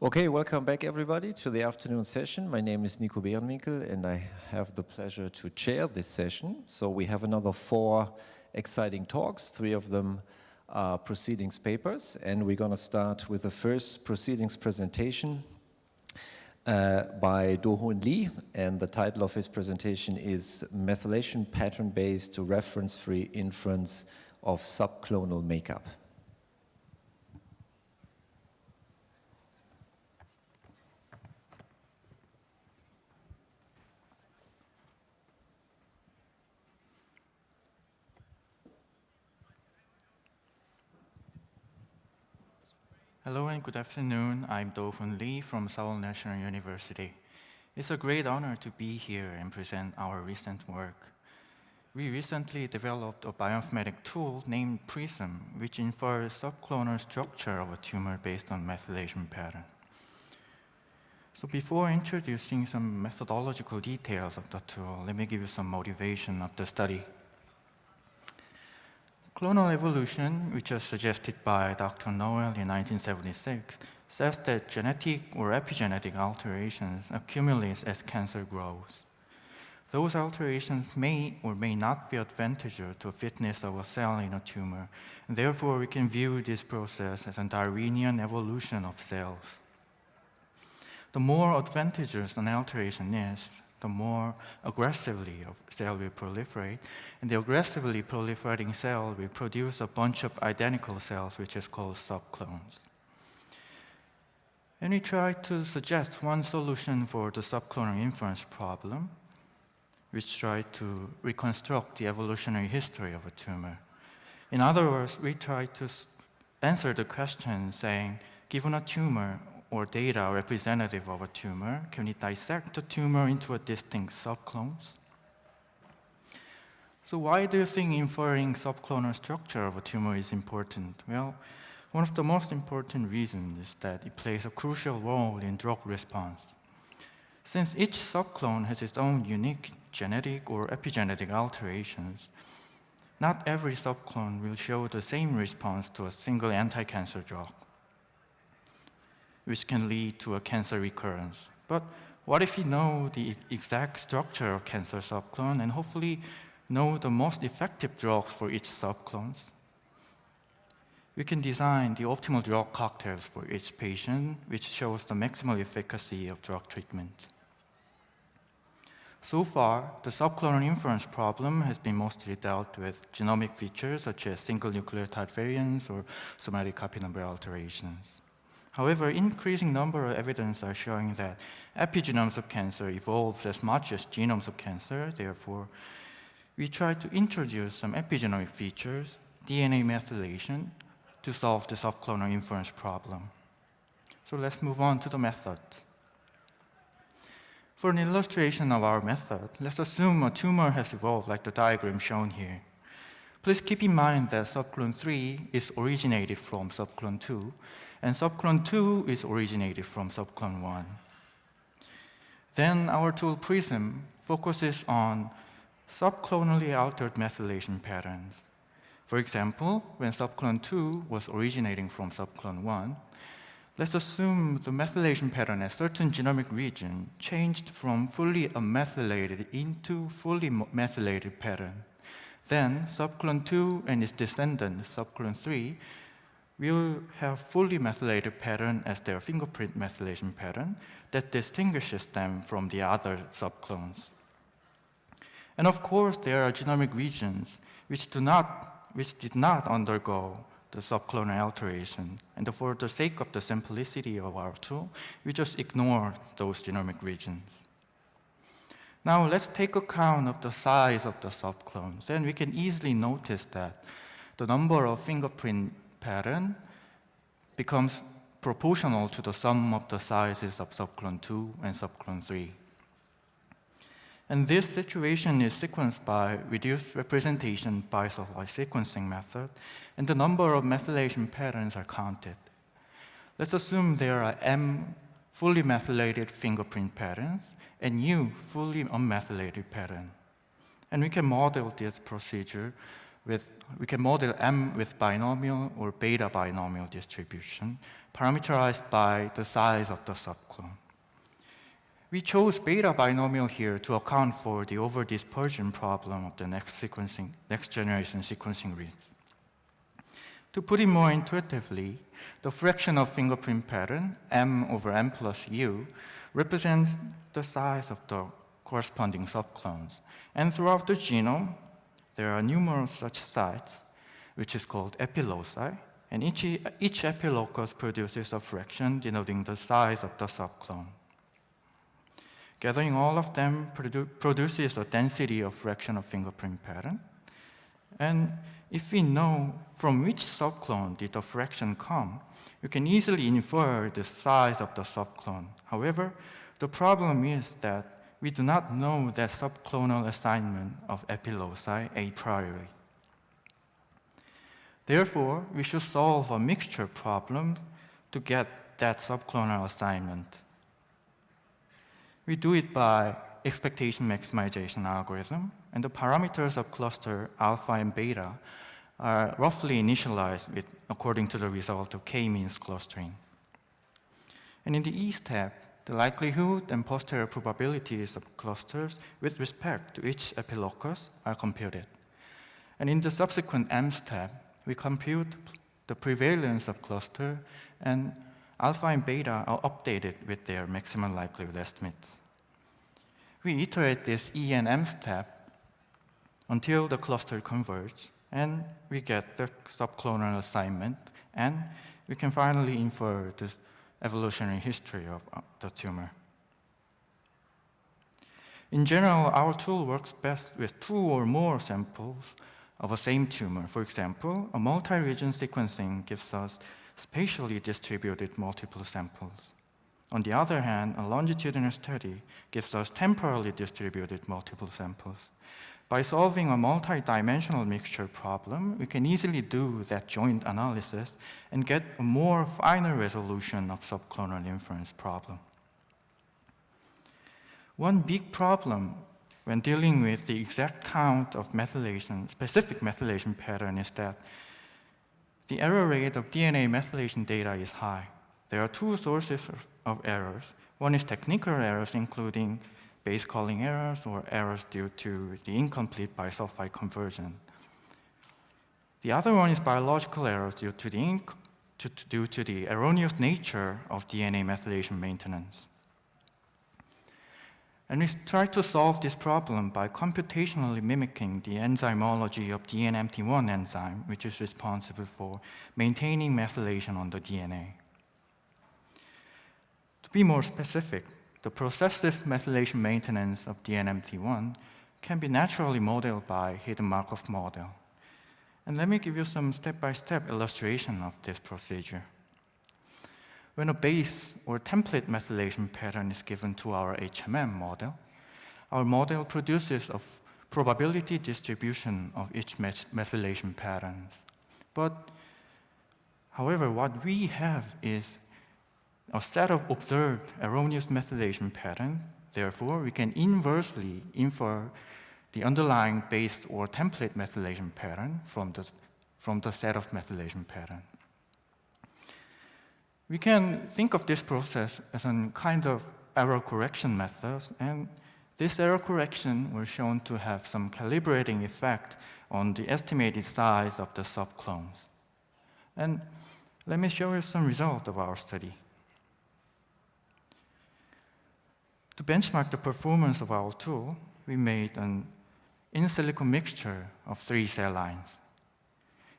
Okay, welcome back everybody to the afternoon session. My name is Nico Behrenwinkel and I have the pleasure to chair this session. So we have another 4 exciting talks, 3 of them are proceedings papers, and we're going to start with the first proceedings presentation by Dohoon Lee, and the title of his presentation is Methylation Pattern-Based Reference-Free Inference of Subclonal Makeup. Hello and good afternoon. I'm Dohoon Lee from Seoul National University. It's a great honor to be here and present our recent work. We recently developed a bioinformatic tool named PRISM, which infers subclonal structure of a tumor based on methylation pattern. So before introducing some methodological details of the tool, let me give you some motivation of the study. Clonal evolution, which was suggested by Dr. Noel in 1976, says that genetic or epigenetic alterations accumulate as cancer grows. Those alterations may or may not be advantageous to fitness of a cell in a tumor, and therefore we can view this process as a Darwinian evolution of cells. The more advantageous an alteration is, the more aggressively a cell will proliferate, and the aggressively proliferating cell will produce a bunch of identical cells, which is called subclones. And we try to suggest one solution for the subclonal inference problem, which tries to reconstruct the evolutionary history of a tumor. In other words, we try to answer the question saying, given a tumor, or data representative of a tumor, can we dissect the tumor into a distinct subclones? So why do you think inferring subclonal structure of a tumor is important? Well, one of the most important reasons is that it plays a crucial role in drug response. Since each subclone has its own unique genetic or epigenetic alterations, not every subclone will show the same response to a single anti-cancer drug, which can lead to a cancer recurrence. But what if we know the exact structure of cancer subclone and hopefully know the most effective drugs for each subclones? We can design the optimal drug cocktails for each patient, which shows the maximal efficacy of drug treatment. So far, the subclonal inference problem has been mostly dealt with genomic features such as single nucleotide variants or somatic copy number alterations. However, increasing number of evidence are showing that epigenomes of cancer evolves as much as genomes of cancer. Therefore, we try to introduce some epigenomic features, DNA methylation, to solve the subclonal inference problem. So let's move on to the methods. For an illustration of our method, let's assume a tumor has evolved like the diagram shown here. Please keep in mind that subclone 3 is originated from subclone 2, and subclone 2 is originated from subclone 1. Then our tool PRISM focuses on subclonally altered methylation patterns. For example, when subclone 2 was originating from subclone 1, let's assume the methylation pattern at certain genomic region changed from fully amethylated into fully methylated pattern. Then subclone 2 and its descendant, subclone 3, will have fully methylated pattern as their fingerprint methylation pattern that distinguishes them from the other subclones. And of course, there are genomic regions which did not undergo the subclonal alteration. And for the sake of the simplicity of our tool, we just ignore those genomic regions. Now let's take account of the size of the subclones, and we can easily notice that the number of fingerprint pattern becomes proportional to the sum of the sizes of subclone 2 and subclone 3. And this situation is sequenced by reduced representation bisulfite sequencing method, and the number of methylation patterns are counted. Let's assume there are M fully methylated fingerprint patterns and U fully unmethylated pattern. And we can model this procedure we can model M with binomial or beta binomial distribution, parameterized by the size of the subclone. We chose beta binomial here to account for the over-dispersion problem of the next generation sequencing reads. To put it more intuitively, the fraction of fingerprint pattern, M over M plus U, represents the size of the corresponding subclones. And throughout the genome, there are numerous such sites, which is called epiloci, and each epilocus produces a fraction denoting the size of the subclone. Gathering all of them produces a density of fraction of fingerprint pattern. And if we know from which subclone did the fraction come, you can easily infer the size of the subclone. However, the problem is that we do not know that subclonal assignment of epiloci a priori. Therefore, we should solve a mixture problem to get that subclonal assignment. We do it by expectation maximization algorithm, and the parameters of cluster alpha and beta are roughly initialized according to the result of k-means clustering. And in the E step, the likelihood and posterior probabilities of clusters with respect to each epilocus are computed. And in the subsequent M step, we compute the prevalence of cluster, and alpha and beta are updated with their maximum likelihood estimates. We iterate this E and M step until the cluster converge, and we get the subclonal assignment, and we can finally infer the evolutionary history of the tumor. In general, our tool works best with 2 or more samples of a same tumor. For example, a multi-region sequencing gives us spatially distributed multiple samples. On the other hand, a longitudinal study gives us temporally distributed multiple samples. By solving a multi-dimensional mixture problem, we can easily do that joint analysis and get a more finer resolution of subclonal inference problem. One big problem when dealing with the exact count of methylation, specific methylation pattern, is that the error rate of DNA methylation data is high. There are 2 sources of errors. One is technical errors, including base calling errors or errors due to the incomplete bisulfite conversion. The other one is biological errors due to the erroneous nature of DNA methylation maintenance. And we try to solve this problem by computationally mimicking the enzymology of DNMT1 enzyme, which is responsible for maintaining methylation on the DNA. To be more specific, the processive methylation maintenance of DNMT1 can be naturally modeled by hidden Markov model. And let me give you some step-by-step illustration of this procedure. When a base or template methylation pattern is given to our HMM model, our model produces a probability distribution of each methylation patterns. However, what we have is a set of observed erroneous methylation patterns. Therefore, we can inversely infer the underlying base or template methylation pattern from the set of methylation pattern. We can think of this process as a kind of error correction method, and this error correction was shown to have some calibrating effect on the estimated size of the subclones. And let me show you some results of our study. To benchmark the performance of our tool, we made an in silico mixture of 3 cell lines.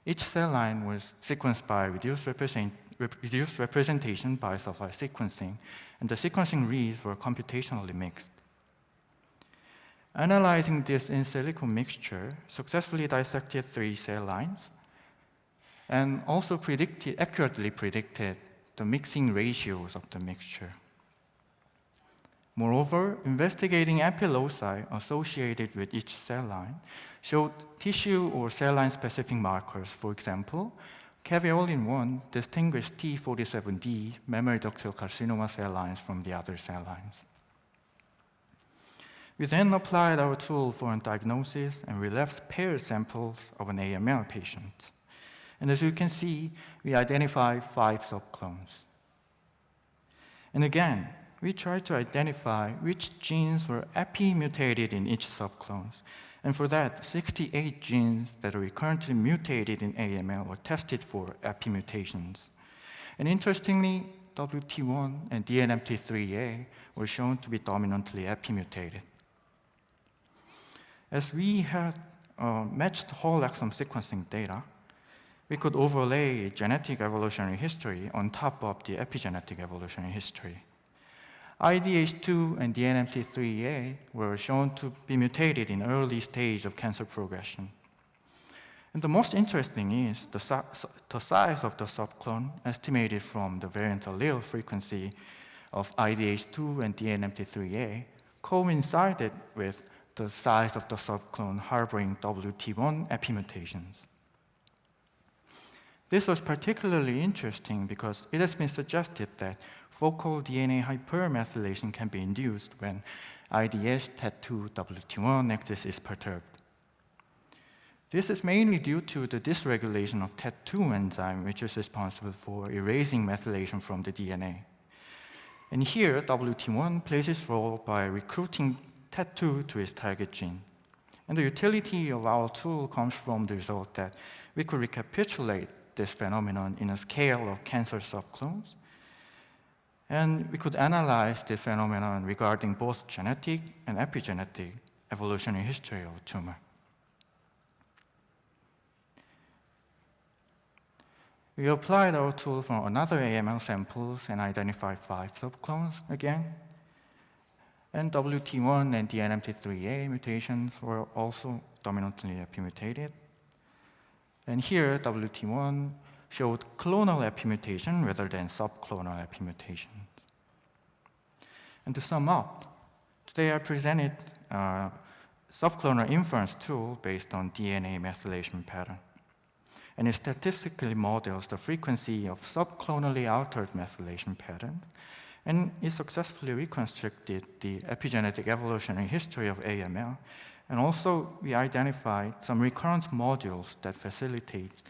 Each cell line was sequenced by reduced representation bisulfite sequencing, and the sequencing reads were computationally mixed. Analyzing this in silico mixture successfully dissected 3 cell lines and also accurately predicted the mixing ratios of the mixture. Moreover, investigating epiloci associated with each cell line showed tissue or cell line specific markers. For example, caveolin-1 distinguished T47D mammary ductal carcinoma cell lines from the other cell lines. We then applied our tool for a diagnosis and relapse paired samples of an AML patient. And as you can see, we identified 5 subclones. And again, we tried to identify which genes were epi-mutated in each subclone. And for that, 68 genes that are recurrently mutated in AML were tested for epi-mutations. And interestingly, WT1 and DNMT3A were shown to be dominantly epi-mutated. As we had matched whole exome sequencing data, we could overlay genetic evolutionary history on top of the epigenetic evolutionary history. IDH2 and DNMT3A were shown to be mutated in early stage of cancer progression. And the most interesting is the size of the subclone estimated from the variant allele frequency of IDH2 and DNMT3A coincided with the size of the subclone harboring WT1 epimutations. This was particularly interesting because it has been suggested that focal DNA hypermethylation can be induced when IDH TET2 WT1 axis is perturbed. This is mainly due to the dysregulation of TET2 enzyme, which is responsible for erasing methylation from the DNA. And here, WT1 plays its role by recruiting TET2 to its target gene. And the utility of our tool comes from the result that we could recapitulate this phenomenon in a scale of cancer subclones. And we could analyze this phenomenon regarding both genetic and epigenetic evolutionary history of a tumor. We applied our tool for another AML samples and identified 5 subclones again. And WT1 and DNMT3A mutations were also dominantly epi-mutated. And here, WT1 showed clonal epi-mutation rather than subclonal epi-mutation. And to sum up, today I presented a subclonal inference tool based on DNA methylation pattern. And it statistically models the frequency of subclonally altered methylation patterns, and it successfully reconstructed the epigenetic evolutionary history of AML. And also, we identified some recurrence modules that facilitate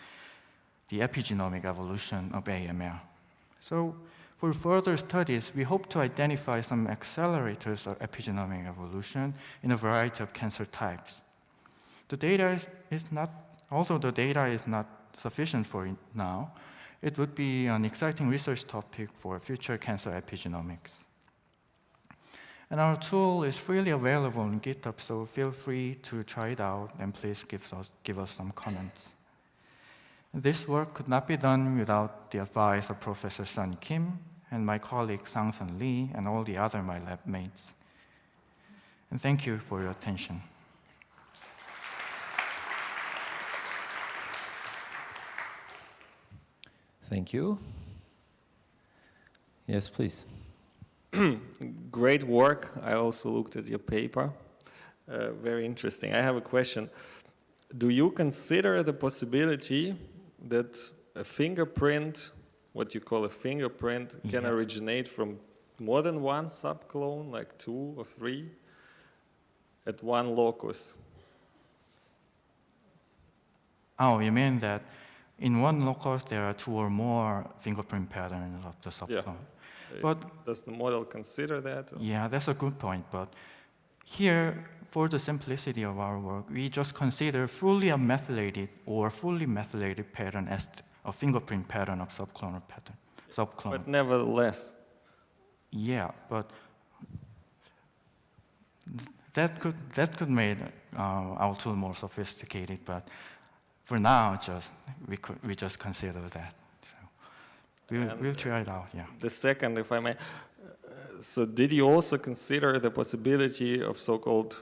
the epigenomic evolution of AML. So, for further studies, we hope to identify some accelerators of epigenomic evolution in a variety of cancer types. The data is not, although the data is not sufficient for it now, it would be an exciting research topic for future cancer epigenomics. And our tool is freely available on GitHub, so feel free to try it out and please give us some comments. This work could not be done without the advice of Professor Sun Kim and my colleague Sang-Sun Lee and all the other my lab mates. And thank you for your attention. Thank you. Yes, please. Great work. I also looked at your paper. Very interesting. I have a question. Do you consider the possibility that a fingerprint, what you call a fingerprint, can originate from more than one subclone, like 2 or 3, at one locus? Oh, you mean that in one locus there are 2 or more fingerprint patterns of the subclone? Yeah. But does the model consider that? Or? Yeah, that's a good point. But here, for the simplicity of our work, we just consider fully unmethylated or fully methylated pattern as a fingerprint pattern of subclonal pattern. Subclone. But nevertheless. Yeah, but that could make our tool more sophisticated. But for now, we just consider that. We'll try it out, yeah. The second, if I may, so did you also consider the possibility of so-called,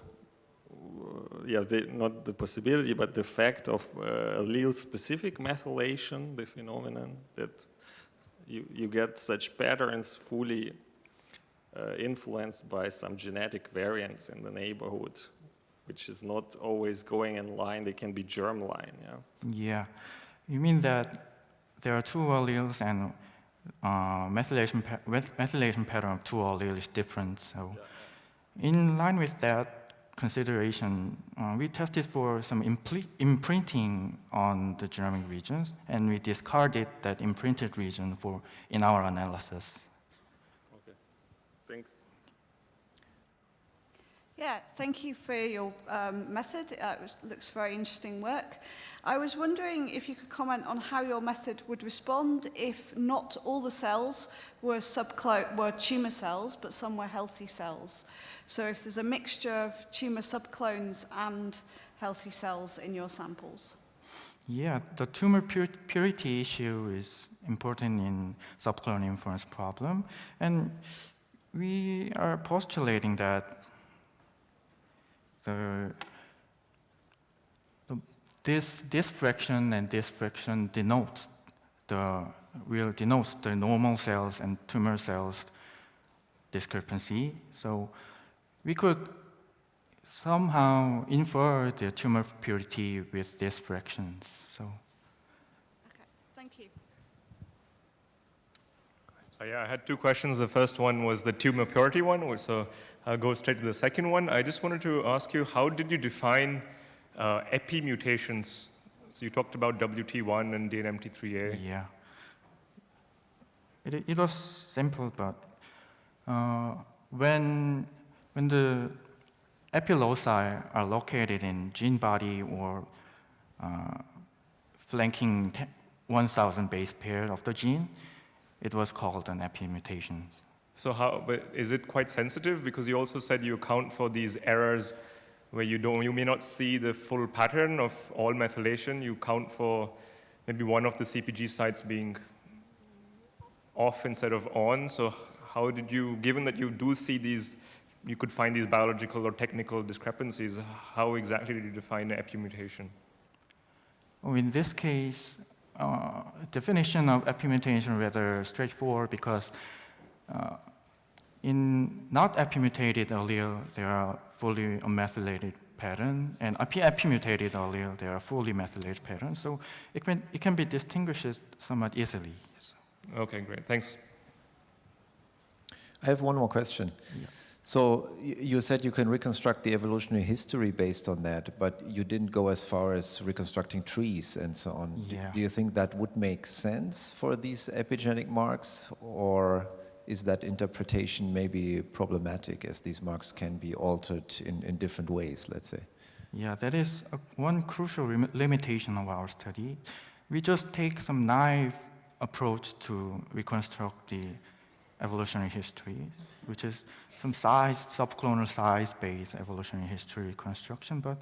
not the possibility, but the fact of allele-specific methylation, the phenomenon that you get such patterns fully influenced by some genetic variants in the neighborhood, which is not always going in line, they can be germline, yeah? Yeah, you mean that there are 2 alleles and methylation pattern of 2 alleles is different. So In line with that consideration, we tested for some imprinting on the genomic regions, and we discarded that imprinted region in our analysis. Okay, thanks. Yeah, thank you for your method. It looks very interesting work. I was wondering if you could comment on how your method would respond if not all the cells were tumor cells, but some were healthy cells. So if there's a mixture of tumor subclones and healthy cells in your samples. Yeah, the tumor purity issue is important in subclonal inference problem, and we are postulating that this fraction and this fraction denotes the normal cells and tumor cells discrepancy. So we could somehow infer the tumor purity with these fractions. So. Okay, thank you. Yeah, I had two questions. The first one was the tumor purity one, so I'll go straight to the second one. I just wanted to ask you, how did you define epi mutations? So you talked about WT1 and DNMT3A. Yeah. It was simple, but when the epiloci are located in gene body or flanking 1,000 base pair of the gene, it was called an epi mutation. So but is it quite sensitive? Because you also said you account for these errors where you may not see the full pattern of all methylation. You count for maybe one of the CPG sites being off instead of on. So how did you, given that you do see these, you could find these biological or technical discrepancies, how exactly did you define an epi mutation? Oh, in this case, definition of epi mutation rather straightforward because in not epi-mutated allele, there are fully unmethylated pattern, and epi-mutated allele, there are fully methylated patterns. So it can be distinguished somewhat easily. So. Okay, great. Thanks. I have one more question. Yeah. So you said you can reconstruct the evolutionary history based on that, but you didn't go as far as reconstructing trees and so on. Yeah. Do you think that would make sense for these epigenetic marks, or is that interpretation maybe problematic as these marks can be altered in different ways, let's say? Yeah, that is one crucial limitation of our study. We just take some naive approach to reconstruct the evolutionary history, which is some subclonal size-based evolutionary history reconstruction. But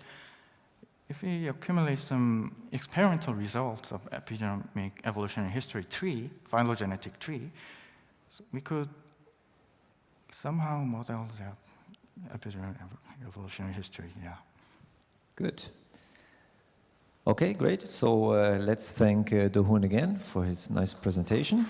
if we accumulate some experimental results of epigenomic evolutionary history tree, phylogenetic tree, so we could somehow model that epigenomic evolutionary history, yeah. Good. Okay, great. So let's thank Dohoon again for his nice presentation.